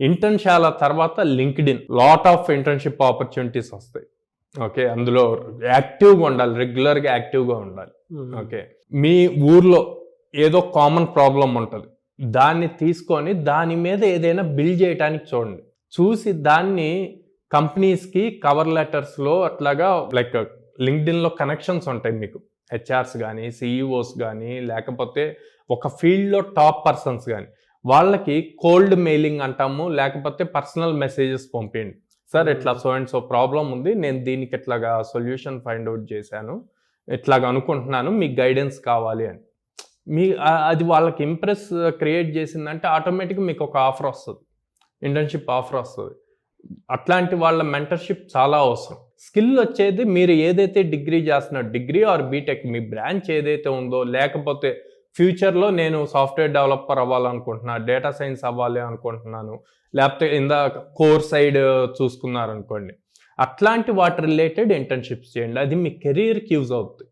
ఇంటర్న్షాల తర్వాత LinkedIn lot of internship opportunities వస్తాయి. Okay, అందులో యాక్టివ్గా ఉండాలి, రెగ్యులర్గా యాక్టివ్గా ఉండాలి. ఓకే, మీ ఊర్లో ఏదో కామన్ ప్రాబ్లం ఉంటుంది, దాన్ని తీసుకొని దాని మీద ఏదైనా బిల్డ్ చేయడానికి చూడండి. చూసి దాన్ని కంపెనీస్కి కవర్ లెటర్స్లో అట్లాగా లైక్ లింక్డ్ఇన్లో కనెక్షన్స్ ఉంటాయి మీకు, హెచ్ఆర్స్ కానీ సిఇఓస్ కానీ లేకపోతే ఒక ఫీల్డ్లో టాప్ పర్సన్స్ కానీ, వాళ్ళకి కోల్డ్ మెయిలింగ్ అంటాము, లేకపోతే పర్సనల్ మెసేజెస్ పంపించండి. సార్ ఇట్లా సో అండ్ సో ప్రాబ్లం ఉంది, నేను దీనికి ఇట్లాగా సొల్యూషన్ ఫైండ్ అవుట్ చేశాను, ఇట్లాగా అనుకుంటున్నాను, మీకు గైడెన్స్ కావాలి అని. అది వాళ్ళకి ఇంప్రెస్ క్రియేట్ చేసిందంటే ఆటోమేటిక్గా మీకు ఒక ఆఫర్ వస్తుంది, ఇంటర్న్షిప్ ఆఫర్ వస్తుంది. అట్లాంటి వాళ్ళ మెంటర్షిప్ చాలా అవసరం. స్కిల్ వచ్చేది మీరు ఏదైతే డిగ్రీ చేస్తున్నారు, డిగ్రీ ఆర్ బీటెక్, మీ బ్రాంచ్ ఏదైతే ఉందో, లేకపోతే ఫ్యూచర్లో నేను సాఫ్ట్వేర్ డెవలపర్ అవ్వాలనుకుంటున్నా, డేటా సైన్స్ అవ్వాలి అనుకుంటున్నాను, లేకపోతే ఇందాక కోర్ సైడ్ చూసుకున్నారనుకోండి, అట్లాంటి వాటి రిలేటెడ్ ఇంటర్న్షిప్స్ చేయండి. అది మీ కెరీర్కి యూజ్ అవుతుంది.